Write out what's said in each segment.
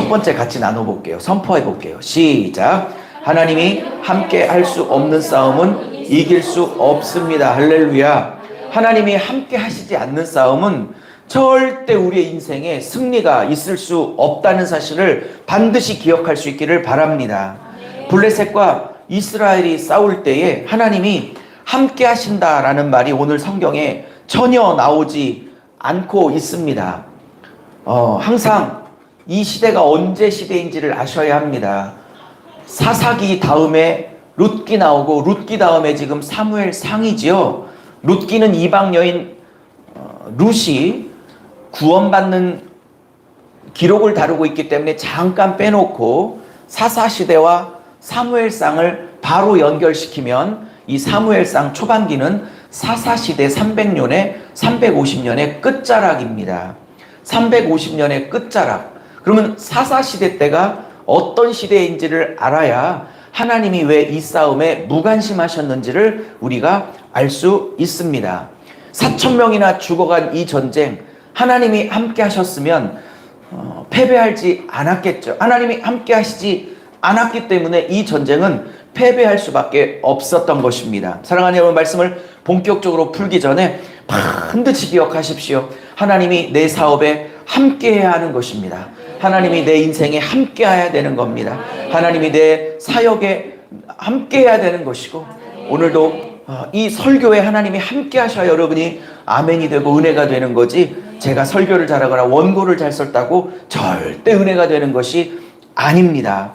첫 번째 같이 나눠볼게요. 선포해 볼게요. 시작. 하나님이 함께 할 수 없는 싸움은 이길 수 없습니다. 할렐루야. 하나님이 함께 하시지 않는 싸움은 절대 우리의 인생에 승리가 있을 수 없다는 사실을 반드시 기억할 수 있기를 바랍니다. 블레셋과 이스라엘이 싸울 때에 하나님이 함께 하신다라는 말이 오늘 성경에 전혀 나오지 않고 있습니다. 항상 이 시대가 언제 시대인지를 아셔야 합니다. 사사기 다음에 룻기 나오고 룻기 다음에 지금 사무엘상이지요. 룻기는 이방 여인 룻이 구원받는 기록을 다루고 있기 때문에 잠깐 빼놓고 사사시대와 사무엘상을 바로 연결시키면 이 사무엘상 초반기는 사사시대 300년에 350년의 끝자락입니다. 350년의 끝자락. 그러면 사사시대 때가 어떤 시대인지를 알아야 하나님이 왜 이 싸움에 무관심하셨는지를 우리가 알 수 있습니다. 4,000명이나 죽어간 이 전쟁, 하나님이 함께 하셨으면 패배하지 않았겠죠. 하나님이 함께 하시지 않았기 때문에 이 전쟁은 패배할 수밖에 없었던 것입니다. 사랑하는 여러분, 말씀을 본격적으로 풀기 전에 반드시 기억하십시오. 하나님이 내 사업에 함께해야 하는 것입니다. 하나님이 내 인생에 함께해야 되는 겁니다. 하나님이 내 사역에 함께해야 되는 것이고, 오늘도 이 설교에 하나님이 함께하셔야 여러분이 아멘이 되고 은혜가 되는 거지, 제가 설교를 잘하거나 원고를 잘 썼다고 절대 은혜가 되는 것이 아닙니다.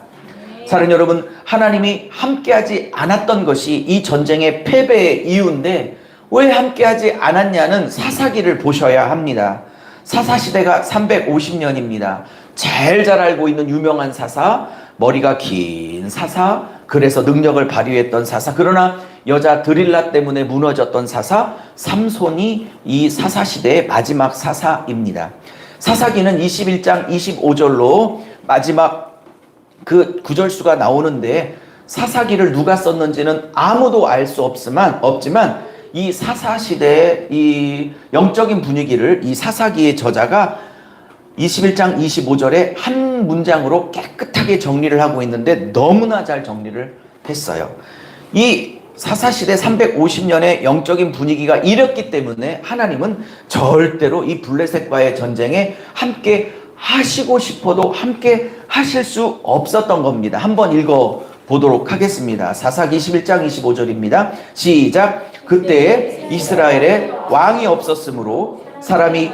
사랑하는 여러분, 하나님이 함께하지 않았던 것이 이 전쟁의 패배의 이유인데, 왜 함께하지 않았냐는 사사기를 보셔야 합니다. 사사시대가 350년입니다. 제일 잘 알고 있는 유명한 사사, 머리가 긴 사사, 그래서 능력을 발휘했던 사사, 그러나 여자 드릴라 때문에 무너졌던 사사, 삼손이 이 사사시대의 마지막 사사입니다. 사사기는 21장 25절로 마지막 그 구절수가 나오는데, 사사기를 누가 썼는지는 아무도 알 수 없지만 이 사사시대의 이 영적인 분위기를 이 사사기의 저자가 21장 25절에 한 문장으로 깨끗하게 정리를 하고 있는데 너무나 잘 정리를 했어요. 이 사사시대 350년의 영적인 분위기가 이랬기 때문에 하나님은 절대로 이 블레셋과의 전쟁에 함께 하시고 싶어도 함께 하실 수 없었던 겁니다. 한번 읽어보도록 하겠습니다. 사사기 21장 25절입니다. 시작. 그때에 이스라엘에 왕이 없었으므로 사람이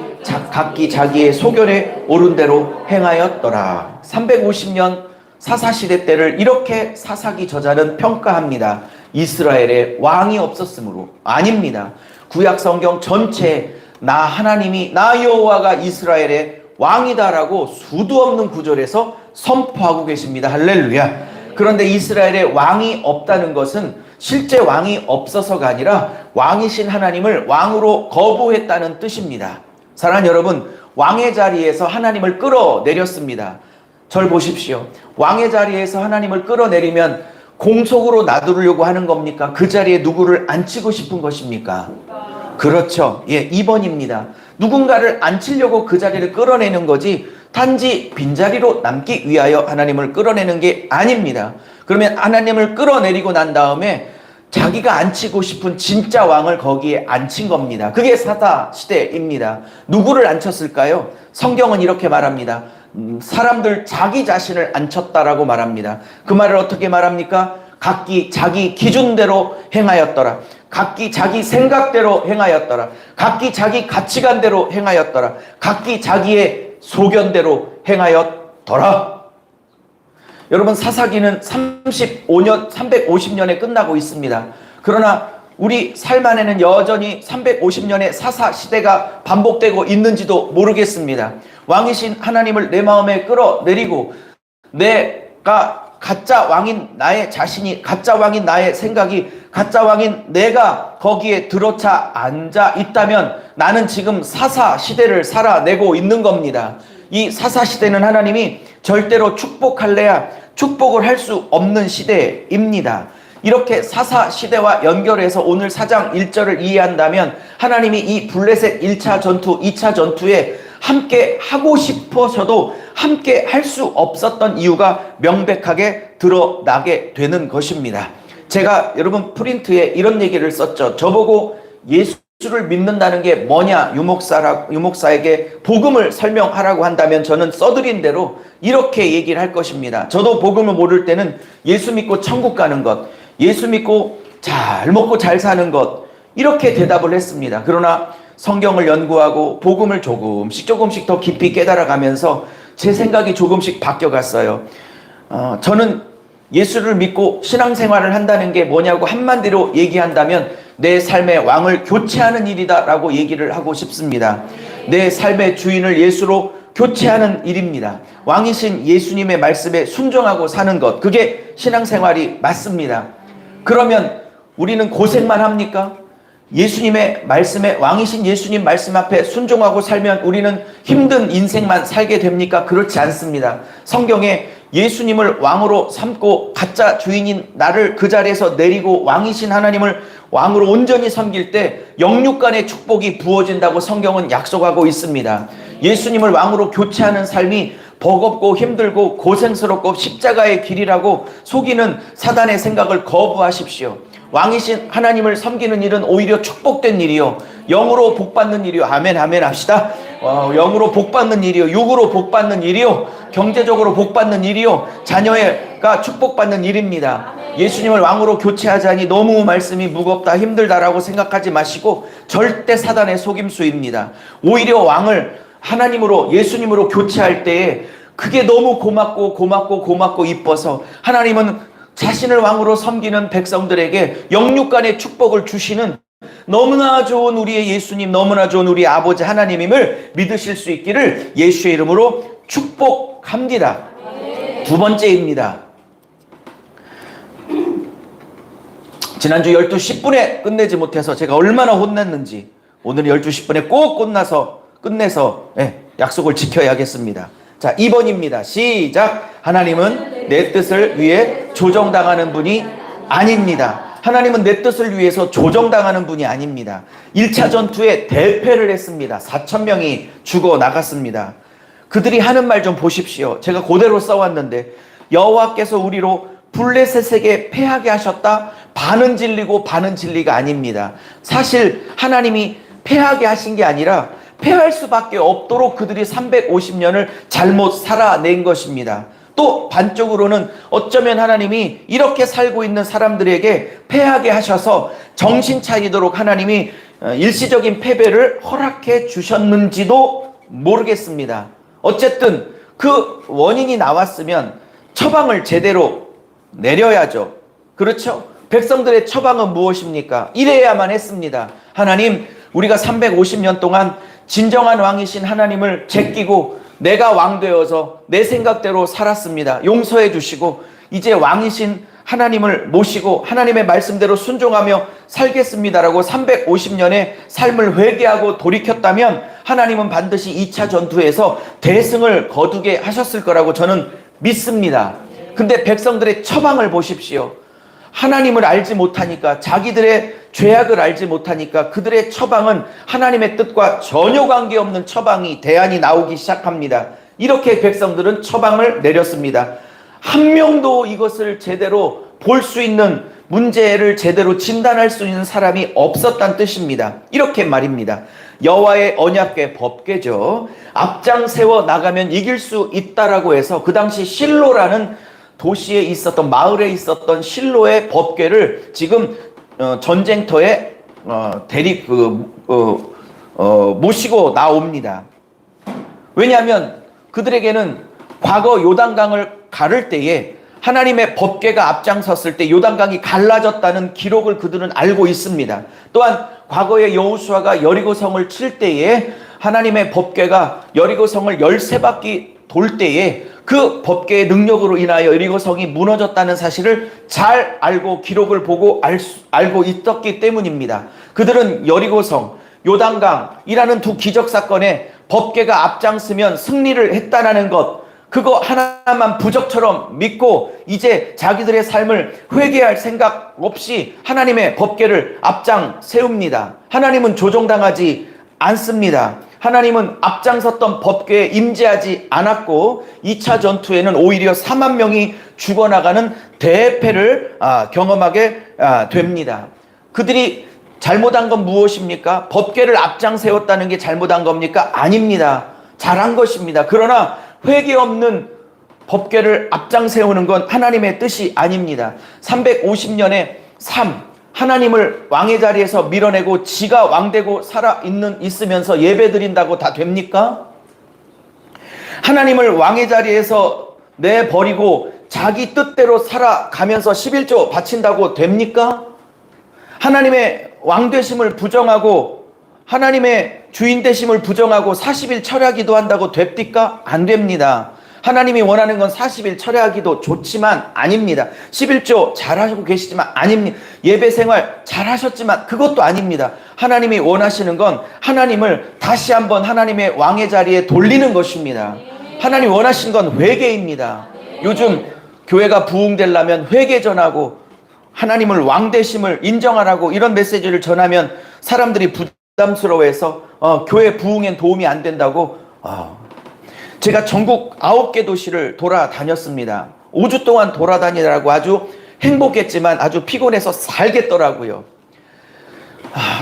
각기 자기의 소견에 오른 대로 행하였더라. 350년 사사시대 때를 이렇게 사사기 저자는 평가합니다. 이스라엘에 왕이 없었으므로. 아닙니다. 구약 성경 전체에 나 하나님이, 나 여호와가 이스라엘의 왕이다라고 수도 없는 구절에서 선포하고 계십니다. 할렐루야. 그런데 이스라엘에 왕이 없다는 것은 실제 왕이 없어서가 아니라 왕이신 하나님을 왕으로 거부했다는 뜻입니다. 사랑하는 여러분, 왕의 자리에서 하나님을 끌어내렸습니다. 절 보십시오. 왕의 자리에서 하나님을 끌어내리면 공속으로 놔두려고 하는 겁니까? 그 자리에 누구를 앉히고 싶은 것입니까? 그렇죠. 예, 2번입니다. 누군가를 앉히려고 그 자리를 끌어내는 거지, 단지 빈자리로 남기 위하여 하나님을 끌어내는 게 아닙니다. 그러면 하나님을 끌어내리고 난 다음에 자기가 앉히고 싶은 진짜 왕을 거기에 앉힌 겁니다. 그게 사사시대입니다. 누구를 앉혔을까요? 성경은 이렇게 말합니다. 사람들 자기 자신을 앉혔다라고 말합니다. 그 말을 어떻게 말합니까? 각기 자기 기준대로 행하였더라. 각기 자기 생각대로 행하였더라. 각기 자기 가치관대로 행하였더라. 각기 자기의 소견대로 행하였더라. 여러분, 사사기는 350년에 끝나고 있습니다. 그러나 우리 삶 안에는 여전히 350년의 사사시대가 반복되고 있는지도 모르겠습니다. 왕이신 하나님을 내 마음에 끌어내리고 내가 가짜 왕인 나의 자신이, 가짜 왕인 나의 생각이, 가짜 왕인 내가 거기에 들어차 앉아 있다면 나는 지금 사사시대를 살아내고 있는 겁니다. 이 사사시대는 하나님이 절대로 축복할래야 축복을 할 수 없는 시대입니다. 이렇게 사사시대와 연결해서 오늘 4장 1절을 이해한다면 하나님이 이 블레셋 1차 전투, 2차 전투에 함께 하고 싶어서도 함께 할 수 없었던 이유가 명백하게 드러나게 되는 것입니다. 제가 여러분 프린트에 이런 얘기를 썼죠. 저보고 예수를 믿는다는 게 뭐냐, 유목사에게 복음을 설명하라고 한다면 저는 써드린 대로 이렇게 얘기를 할 것입니다. 저도 복음을 모를 때는 예수 믿고 천국 가는 것, 예수 믿고 잘 먹고 잘 사는 것, 이렇게 대답을 했습니다. 그러나 성경을 연구하고 복음을 조금씩 더 깊이 깨달아가면서 제 생각이 조금씩 바뀌어갔어요. 저는 예수를 믿고 신앙생활을 한다는 게 뭐냐고 한마디로 얘기한다면 내 삶의 왕을 교체하는 일이다 라고 얘기를 하고 싶습니다. 내 삶의 주인을 예수로 교체하는 일입니다. 왕이신 예수님의 말씀에 순종하고 사는 것, 그게 신앙생활이 맞습니다. 그러면 우리는 고생만 합니까? 예수님의 말씀에, 왕이신 예수님 말씀 앞에 순종하고 살면 우리는 힘든 인생만 살게 됩니까? 그렇지 않습니다. 성경에 예수님을 왕으로 삼고 가짜 주인인 나를 그 자리에서 내리고 왕이신 하나님을 왕으로 온전히 섬길 때 영육간의 축복이 부어진다고 성경은 약속하고 있습니다. 예수님을 왕으로 교체하는 삶이 버겁고 힘들고 고생스럽고 십자가의 길이라고 속이는 사단의 생각을 거부하십시오. 왕이신 하나님을 섬기는 일은 오히려 축복된 일이요, 영으로 복받는 일이요. 아멘 아멘 합시다. 영으로 복받는 일이요, 육으로 복받는 일이요, 경제적으로 복받는 일이요, 자녀가 축복받는 일입니다. 예수님을 왕으로 교체하자니 너무 말씀이 무겁다 힘들다라고 생각하지 마시고 절대 사단의 속임수입니다. 오히려 왕을 하나님으로, 예수님으로 교체할 때에 그게 너무 고맙고 이뻐서 하나님은 자신을 왕으로 섬기는 백성들에게 영육간의 축복을 주시는 너무나 좋은 우리의 예수님, 너무나 좋은 우리 아버지 하나님임을 믿으실 수 있기를 예수의 이름으로 축복합니다. 두 번째입니다. 지난주 12시 10분에 끝내지 못해서 제가 얼마나 혼냈는지 오늘 12시 10분에 꼭 끝내서 약속을 지켜야겠습니다. 자, 2번입니다. 시작. 하나님은 내 뜻을 위해 조정당하는 분이 아닙니다. 하나님은 내 뜻을 위해서 조정당하는 분이 아닙니다. 1차 전투에 대패를 했습니다. 4,000명이 죽어 나갔습니다. 그들이 하는 말 좀 보십시오. 제가 그대로 써왔는데, 여호와께서 우리로 블레셋에게 패하게 하셨다. 반은 진리고 반은 진리가 아닙니다. 사실 하나님이 패하게 하신 게 아니라 패할 수밖에 없도록 그들이 350년을 잘못 살아낸 것입니다. 또 반쪽으로는 어쩌면 하나님이 이렇게 살고 있는 사람들에게 패하게 하셔서 정신 차리도록 하나님이 일시적인 패배를 허락해 주셨는지도 모르겠습니다. 어쨌든 그 원인이 나왔으면 처방을 제대로 내려야죠. 그렇죠? 백성들의 처방은 무엇입니까? 이래야만 했습니다. 하나님, 우리가 350년 동안 진정한 왕이신 하나님을 제끼고 내가 왕 되어서 내 생각대로 살았습니다. 용서해 주시고 이제 왕이신 하나님을 모시고 하나님의 말씀대로 순종하며 살겠습니다라고 350년의 삶을 회개하고 돌이켰다면 하나님은 반드시 2차 전투에서 대승을 거두게 하셨을 거라고 저는 믿습니다. 근데 백성들의 처방을 보십시오. 하나님을 알지 못하니까, 자기들의 죄악을 알지 못하니까 그들의 처방은 하나님의 뜻과 전혀 관계없는 처방이, 대안이 나오기 시작합니다. 이렇게 백성들은 처방을 내렸습니다. 한 명도 이것을 제대로 볼 수 있는, 문제를 제대로 진단할 수 있는 사람이 없었다는 뜻입니다. 이렇게 말입니다. 여호와의 언약궤, 법궤죠. 앞장 세워 나가면 이길 수 있다라고 해서 그 당시 실로라는 도시에 있었던, 마을에 있었던 실로의 법궤를 지금 전쟁터에 모시고 나옵니다. 왜냐하면 그들에게는 과거 요단강을 가를 때에 하나님의 법궤가 앞장섰을 때 요단강이 갈라졌다는 기록을 그들은 알고 있습니다. 또한 과거에 여호수아가 여리고성을 칠 때에 하나님의 법궤가 여리고성을 13바퀴 돌 때에 그 법궤의 능력으로 인하여 여리고성이 무너졌다는 사실을 잘 알고 기록을 보고 알고 있었기 때문입니다. 그들은 여리고성, 요단강이라는 두 기적사건에 법궤가 앞장서면 승리를 했다는 것, 그거 하나만 부적처럼 믿고 이제 자기들의 삶을 회개할 생각 없이 하나님의 법궤를 앞장 세웁니다. 하나님은 조종당하지 않습니다. 하나님은 앞장섰던 법궤에 임재하지 않았고 2차 전투에는 오히려 4만 명이 죽어나가는 대패를 경험하게 됩니다. 그들이 잘못한 건 무엇입니까? 법궤를 앞장 세웠다는 게 잘못한 겁니까? 아닙니다. 잘한 것입니다. 그러나 회개 없는 법궤를 앞장 세우는 건 하나님의 뜻이 아닙니다. 350년의 삶, 하나님을 왕의 자리에서 밀어내고 지가 왕되고 있으면서 예배 드린다고 다 됩니까? 하나님을 왕의 자리에서 내버리고 자기 뜻대로 살아가면서 11조 바친다고 됩니까? 하나님의 왕되심을 부정하고 하나님의 주인 되심을 부정하고 40일 철야기도 한다고 됩니까? 안 됩니다. 하나님이 원하는 건 40일 철야기도 좋지만 아닙니다. 11조 잘하시고 계시지만 아닙니다. 예배 생활 잘하셨지만 그것도 아닙니다. 하나님이 원하시는 건 하나님을 다시 한번 하나님의 왕의 자리에 돌리는 것입니다. 하나님 원하시는 건 회개입니다. 요즘 교회가 부흥되려면 회개 전하고 하나님을 왕되심을 인정하라고 이런 메시지를 전하면 사람들이 부담스러워해서 교회 부흥엔 도움이 안 된다고 제가 전국 9개 도시를 돌아다녔습니다. 5주 동안 돌아다니느라고 아주 행복했지만 아주 피곤해서 살겠더라고요.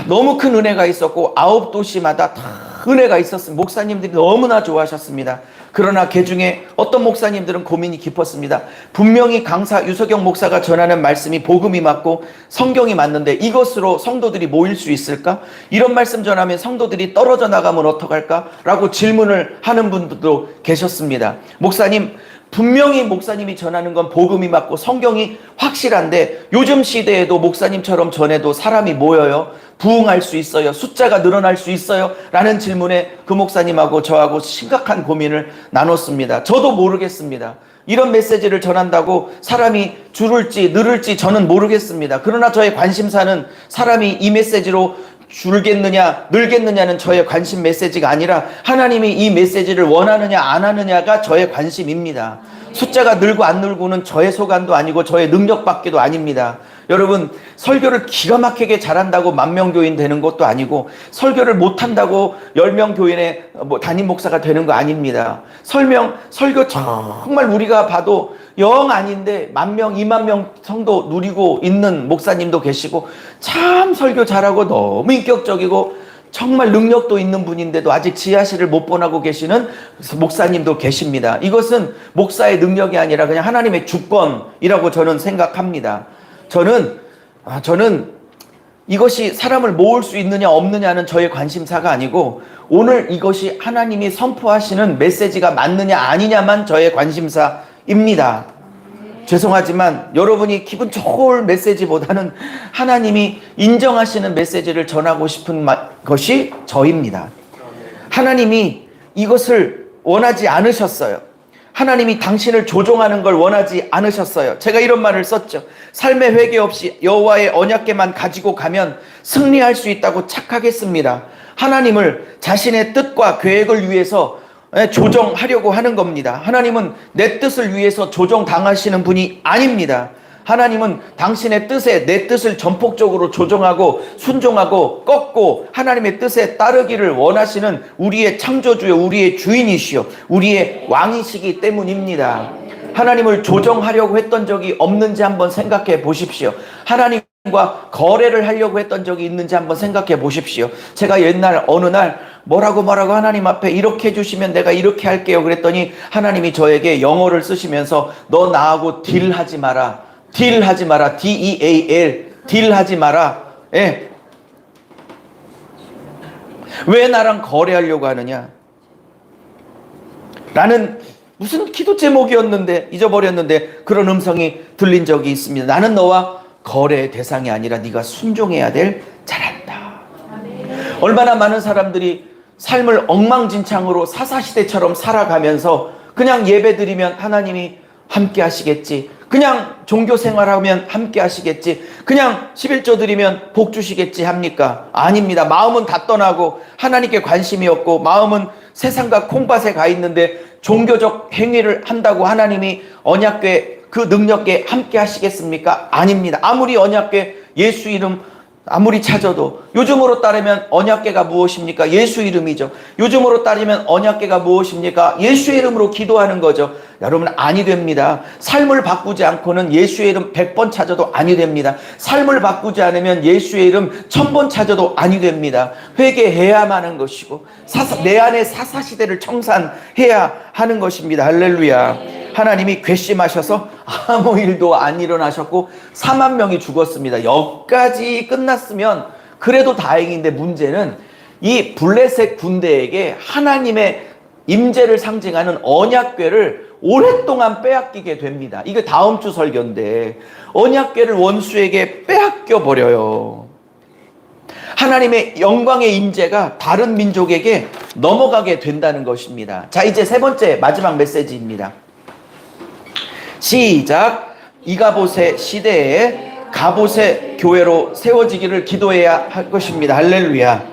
너무 큰 은혜가 있었고 9도시마다 다 은혜가 있었습니다. 목사님들이 너무나 좋아하셨습니다. 그러나 그 중에 어떤 목사님들은 고민이 깊었습니다. 분명히 강사 유석영 목사가 전하는 말씀이 복음이 맞고 성경이 맞는데 이것으로 성도들이 모일 수 있을까? 이런 말씀 전하면 성도들이 떨어져 나가면 어떡할까? 라고 질문을 하는 분들도 계셨습니다. 목사님, 분명히 목사님이 전하는 건 복음이 맞고 성경이 확실한데 요즘 시대에도 목사님처럼 전해도 사람이 모여요? 부흥할 수 있어요? 숫자가 늘어날 수 있어요? 라는 질문에 그 목사님하고 저하고 심각한 고민을 나눴습니다. 저도 모르겠습니다. 이런 메시지를 전한다고 사람이 줄을지 늘을지 저는 모르겠습니다. 그러나 저의 관심사는 사람이 이 메시지로 줄겠느냐 늘겠느냐는 저의 관심 메시지가 아니라 하나님이 이 메시지를 원하느냐 안 하느냐가 저의 관심입니다. 숫자가 늘고 안 늘고는 저의 소관도 아니고 저의 능력밖에도 아닙니다. 여러분, 설교를 기가 막히게 잘한다고 만명교인 되는 것도 아니고 설교를 못한다고 10명 교인의 담임 목사가 되는 거 아닙니다. 설교 정말 우리가 봐도 영 아닌데 10,000명, 20,000명 성도 누리고 있는 목사님도 계시고 참 설교 잘하고 너무 인격적이고 정말 능력도 있는 분인데도 아직 지하실을 못 번하고 계시는 목사님도 계십니다. 이것은 목사의 능력이 아니라 그냥 하나님의 주권이라고 저는 생각합니다. 저는 이것이 사람을 모을 수 있느냐 없느냐는 저의 관심사가 아니고 오늘 이것이 하나님이 선포하시는 메시지가 맞느냐 아니냐만 저의 관심사입니다. 죄송하지만 여러분이 기분 좋을 메시지보다는 하나님이 인정하시는 메시지를 전하고 싶은 것이 저입니다. 하나님이 이것을 원하지 않으셨어요. 하나님이 당신을 조종하는 걸 원하지 않으셨어요. 제가 이런 말을 썼죠. 삶의 회개 없이 여호와의 언약궤만 가지고 가면 승리할 수 있다고 착각했습니다. 하나님을 자신의 뜻과 계획을 위해서 조정하려고 하는 겁니다. 하나님은 내 뜻을 위해서 조정당하시는 분이 아닙니다. 하나님은 당신의 뜻에 내 뜻을 전폭적으로 조정하고 순종하고 꺾고 하나님의 뜻에 따르기를 원하시는 우리의 창조주요, 우리의 주인이시요, 우리의 왕이시기 때문입니다. 하나님을 조정하려고 했던 적이 없는지 한번 생각해 보십시오. 하나님과 거래를 하려고 했던 적이 있는지 한번 생각해 보십시오. 제가 옛날 어느 날 뭐라고 하나님 앞에 이렇게 해주시면 내가 이렇게 할게요 그랬더니 하나님이 저에게 영어를 쓰시면서 너 나하고 딜하지 마라. 딜하지 마라. D-E-A-L. 딜하지 마라. 예. 왜 나랑 거래하려고 하느냐? 나는 무슨 기도 제목이었는데 잊어버렸는데 그런 음성이 들린 적이 있습니다. 나는 너와 거래의 대상이 아니라 네가 순종해야 될 자란다. 얼마나 많은 사람들이 삶을 엉망진창으로 사사시대처럼 살아가면서 그냥 예배드리면 하나님이 함께 하시겠지, 그냥 종교생활하면 함께 하시겠지, 그냥 11조 드리면 복 주시겠지 합니까? 아닙니다. 마음은 다 떠나고 하나님께 관심이 없고 마음은 세상과 콩밭에 가 있는데 종교적 행위를 한다고 하나님이 언약궤 그 능력에 함께 하시겠습니까? 아닙니다. 아무리 언약궤 예수 이름 아무리 찾아도. 요즘으로 따르면 언약궤가 무엇입니까? 예수 이름이죠. 요즘으로 따르면 언약궤가 무엇입니까? 예수의 이름으로 기도하는 거죠. 여러분, 아니 됩니다. 삶을 바꾸지 않고는 예수의 이름 100번 찾아도 아니 됩니다. 삶을 바꾸지 않으면 예수의 이름 1000번 찾아도 아니 됩니다. 회개해야만 하는 것이고 내 안에 사사시대를 청산해야 하는 것입니다. 할렐루야. 하나님이 괘씸하셔서 아무 일도 안 일어나셨고 4만 명이 죽었습니다. 여기까지 끝났으면 그래도 다행인데, 문제는 이 블레셋 군대에게 하나님의 임재를 상징하는 언약궤를 오랫동안 빼앗기게 됩니다. 이게 다음 주 설교인데 언약궤를 원수에게 빼앗겨 버려요. 하나님의 영광의 임재가 다른 민족에게 넘어가게 된다는 것입니다. 자, 이제 세 번째 마지막 메시지입니다. 시작. 이가봇의 시대에 가봇의 교회로 세워지기를 기도해야 할 것입니다. 할렐루야.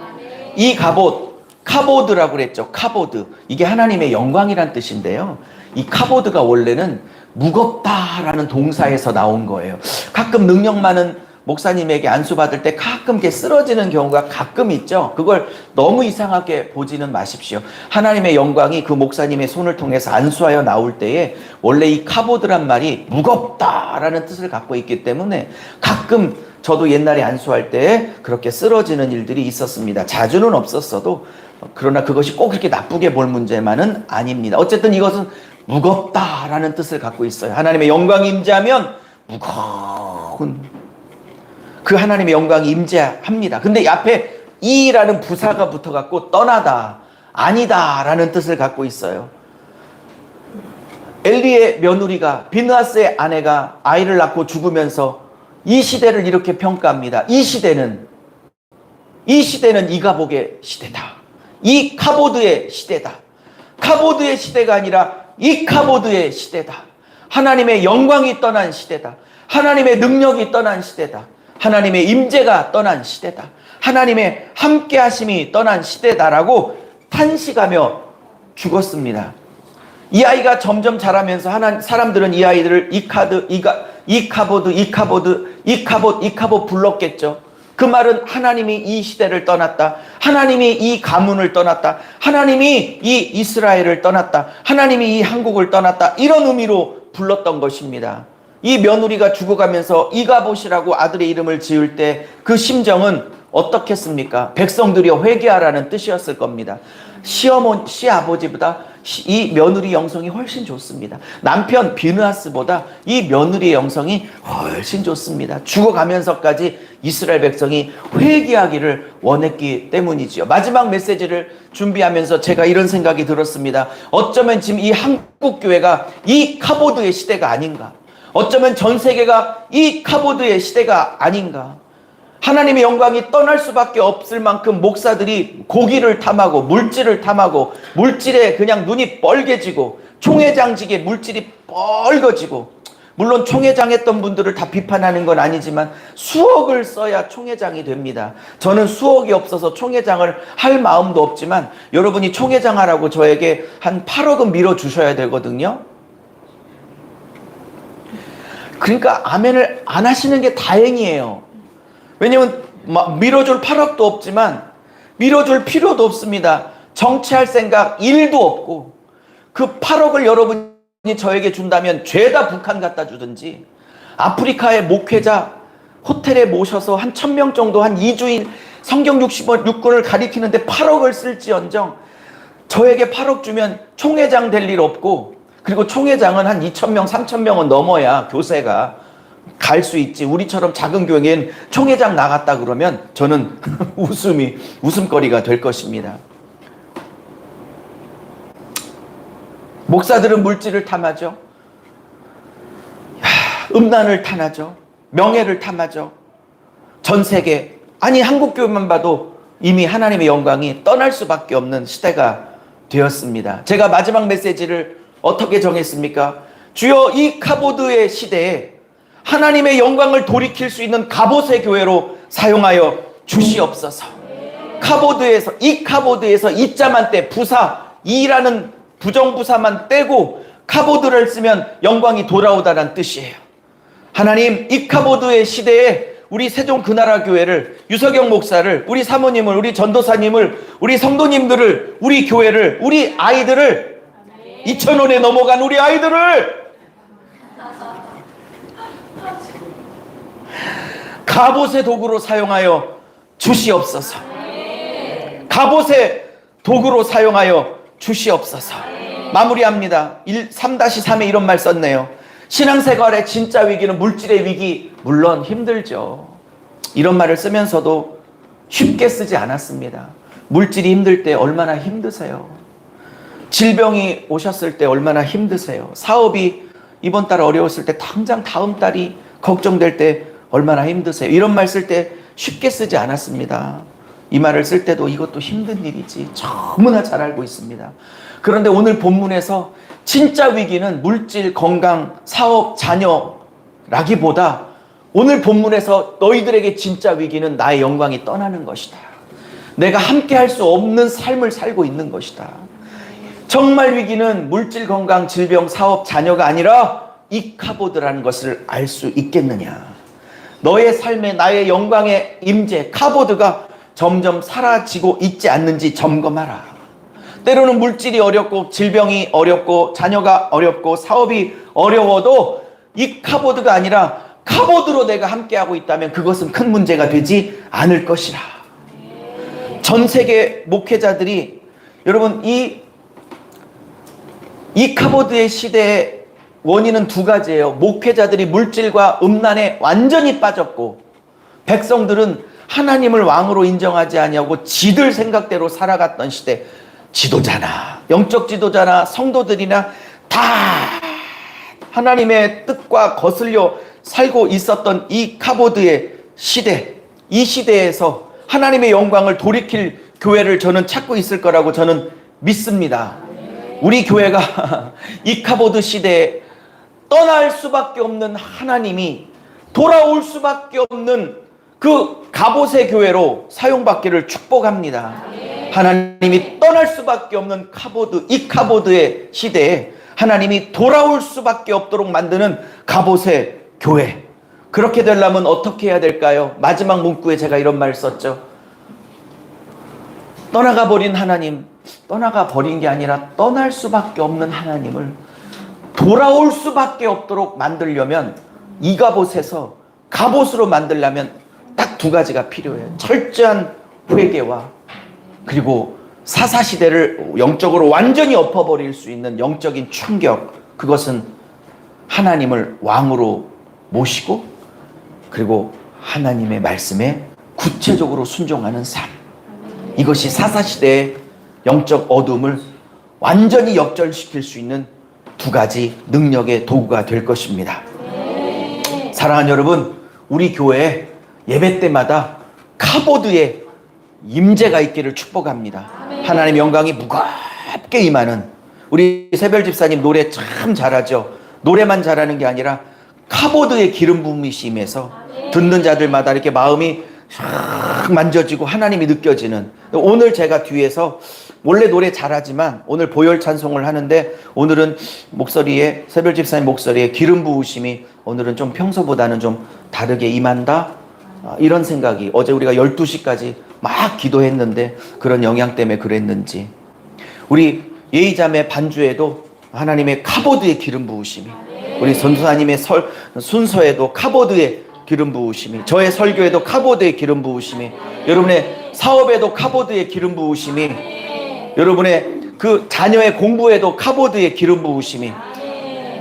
이 가봇, 카보드라고 그랬죠. 카보드. 이게 하나님의 영광이란 뜻인데요. 이 카보드가 원래는 무겁다라는 동사에서 나온 거예요. 가끔 능력 많은 목사님에게 안수받을 때 가끔 이렇게 쓰러지는 경우가 가끔 있죠. 그걸 너무 이상하게 보지는 마십시오. 하나님의 영광이 그 목사님의 손을 통해서 안수하여 나올 때에 원래 이 카보드란 말이 무겁다라는 뜻을 갖고 있기 때문에 가끔 저도 옛날에 안수할 때 그렇게 쓰러지는 일들이 있었습니다. 자주는 없었어도, 그러나 그것이 꼭 그렇게 나쁘게 볼 문제만은 아닙니다. 어쨌든 이것은 무겁다라는 뜻을 갖고 있어요. 하나님의 영광이 임재하면 무거운 그 하나님의 영광이 임재합니다. 근데 이 앞에 이라는 부사가 붙어갖고 떠나다, 아니다 라는 뜻을 갖고 있어요. 엘리의 며느리가, 비느하스의 아내가 아이를 낳고 죽으면서 이 시대를 이렇게 평가합니다. 이 시대는 이가복의 시대다. 이 카보드의 시대다. 카보드의 시대가 아니라 이 카보드의 시대다. 하나님의 영광이 떠난 시대다. 하나님의 능력이 떠난 시대다. 하나님의 임재가 떠난 시대다. 하나님의 함께하심이 떠난 시대다라고 탄식하며 죽었습니다. 이 아이가 점점 자라면서 사람들은 이 아이들을 이카봇 불렀겠죠. 그 말은 하나님이 이 시대를 떠났다. 하나님이 이 가문을 떠났다. 하나님이 이 이스라엘을 떠났다. 하나님이 이 한국을 떠났다. 이런 의미로 불렀던 것입니다. 이 며느리가 죽어가면서 이가봇이라고 아들의 이름을 지을 때 그 심정은 어떻겠습니까? 백성들이여 회개하라는 뜻이었을 겁니다. 시아버지보다 이 며느리 영성이 훨씬 좋습니다. 남편 비느하스보다 이 며느리의 영성이 훨씬 좋습니다. 죽어가면서까지 이스라엘 백성이 회개하기를 원했기 때문이지요. 마지막 메시지를 준비하면서 제가 이런 생각이 들었습니다. 어쩌면 지금 이 한국교회가 이 카보드의 시대가 아닌가. 어쩌면 전 세계가 이 카보드의 시대가 아닌가. 하나님의 영광이 떠날 수밖에 없을 만큼 목사들이 고기를 탐하고 물질을 탐하고 물질에 그냥 눈이 뻘개지고 총회장직에 물질이 뻘거지고, 물론 총회장 했던 분들을 다 비판하는 건 아니지만 수억을 써야 총회장이 됩니다. 저는 수억이 없어서 총회장을 할 마음도 없지만 여러분이 총회장 하라고 저에게 한 8억은 밀어주셔야 되거든요. 그러니까 아멘을 안 하시는 게 다행이에요. 왜냐면 밀어줄 8억도 없지만 밀어줄 필요도 없습니다. 정치할 생각 1도 없고, 그 8억을 여러분이 저에게 준다면 죄다 북한 갖다 주든지, 아프리카의 목회자 호텔에 모셔서 한 1000명 정도 한 2주인 성경 66권을 가리키는데 8억을 쓸지언정 저에게 8억 주면 총회장 될 일 없고, 그리고 총회장은 한 2000명 3000명은 넘어야 교세가 갈 수 있지. 우리처럼 작은 교회엔 총회장 나갔다 그러면 저는 웃음거리가 될 것입니다. 목사들은 물질을 탐하죠. 음란을 탐하죠. 명예를 탐하죠. 전 세계, 아니 한국 교회만 봐도 이미 하나님의 영광이 떠날 수밖에 없는 시대가 되었습니다. 제가 마지막 메시지를 어떻게 정했습니까? 주여, 이 카보드의 시대에 하나님의 영광을 돌이킬 수 있는 가봇의 교회로 사용하여 주시옵소서. 카보드에서 이자만 떼, 부사, 이라는 부정부사만 떼고 카보드를 쓰면 영광이 돌아오다는 뜻이에요. 하나님, 이 카보드의 시대에 우리 세종 그나라 교회를, 유석영 목사를, 우리 사모님을, 우리 전도사님을, 우리 성도님들을, 우리 교회를, 우리 아이들을, 2,000원에 넘어간 우리 아이들을 갑옷의 도구로 사용하여 주시옵소서. 갑옷의 도구로 사용하여 주시옵소서. 마무리합니다. 3-3에 이런 말 썼네요. 신앙생활의 진짜 위기는 물질의 위기. 물론 힘들죠. 이런 말을 쓰면서도 쉽게 쓰지 않았습니다. 물질이 힘들 때 얼마나 힘드세요? 질병이 오셨을 때 얼마나 힘드세요? 사업이 이번 달 어려웠을 때 당장 다음 달이 걱정될 때 얼마나 힘드세요? 이런 말 쓸 때 쉽게 쓰지 않았습니다. 이 말을 쓸 때도 이것도 힘든 일이지 너무나 잘 알고 있습니다. 그런데 오늘 본문에서 진짜 위기는 물질, 건강, 사업, 자녀라기보다 오늘 본문에서 너희들에게 진짜 위기는 나의 영광이 떠나는 것이다. 내가 함께 할 수 없는 삶을 살고 있는 것이다. 정말 위기는 물질, 건강, 질병, 사업, 자녀가 아니라 이카보드라는 것을 알 수 있겠느냐. 너의 삶에 나의 영광의 임재, 카보드가 점점 사라지고 있지 않는지 점검하라. 때로는 물질이 어렵고 질병이 어렵고 자녀가 어렵고 사업이 어려워도 이 카보드가 아니라 카보드로 내가 함께하고 있다면 그것은 큰 문제가 되지 않을 것이라. 전 세계 목회자들이 여러분 이 카보드의 시대의 원인은 두 가지예요. 목회자들이 물질과 음란에 완전히 빠졌고 백성들은 하나님을 왕으로 인정하지 아니하고 지들 생각대로 살아갔던 시대. 지도자나 영적 지도자나 성도들이나 다 하나님의 뜻과 거슬려 살고 있었던 이 카보드의 시대, 이 시대에서 하나님의 영광을 돌이킬 교회를 저는 찾고 있을 거라고 저는 믿습니다. 우리 교회가 이 카보드 시대에 떠날 수밖에 없는 하나님이 돌아올 수밖에 없는 그 갑옷의 교회로 사용받기를 축복합니다. 하나님이 떠날 수밖에 없는 카보드, 이 카보드의 시대에 하나님이 돌아올 수밖에 없도록 만드는 갑옷의 교회. 그렇게 되려면 어떻게 해야 될까요? 마지막 문구에 제가 이런 말 썼죠. 떠나가 버린 하나님, 떠나가 버린 게 아니라 떠날 수밖에 없는 하나님을 돌아올 수밖에 없도록 만들려면 이 갑옷에서 갑옷으로 만들려면 딱 두 가지가 필요해요. 철저한 회개와 그리고 사사시대를 영적으로 완전히 엎어버릴 수 있는 영적인 충격. 그것은 하나님을 왕으로 모시고 그리고 하나님의 말씀에 구체적으로 순종하는 삶. 이것이 사사시대의 영적 어둠을 완전히 역전시킬 수 있는 두 가지 능력의 도구가 될 것입니다. 사랑하는 여러분, 우리 교회에 예배 때마다 카보드의 임재가 있기를 축복합니다. 하나님의 영광이 무겁게 임하는, 우리 새별 집사님 노래 참 잘하죠. 노래만 잘하는 게 아니라 카보드의 기름 부음이 임해서 듣는 자들마다 이렇게 마음이 싹 만져지고 하나님이 느껴지는. 오늘 제가 뒤에서 원래 노래 잘하지만 오늘 보혈 찬송을 하는데 오늘은 목소리에, 새별 집사님 목소리에 기름 부으심이 오늘은 좀 평소보다는 좀 다르게 임한다, 이런 생각이. 어제 우리가 12시까지 막 기도했는데 그런 영향 때문에 그랬는지, 우리 예의자매 반주에도 하나님의 카보드의 기름 부으심이, 우리 전도사님의 순서에도 카보드의 기름 부으심이, 저의 설교에도 카보드의 기름 부으심이, 여러분의 사업에도 카보드의 기름 부으심이, 여러분의 그 자녀의 공부에도 카보드의 기름 부으심이,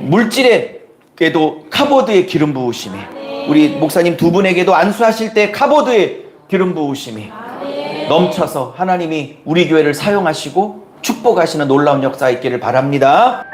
물질에도 카보드의 기름 부으심이, 우리 목사님 두 분에게도 안수하실 때 카보드의 기름 부으심이 넘쳐서 하나님이 우리 교회를 사용하시고 축복하시는 놀라운 역사 있기를 바랍니다.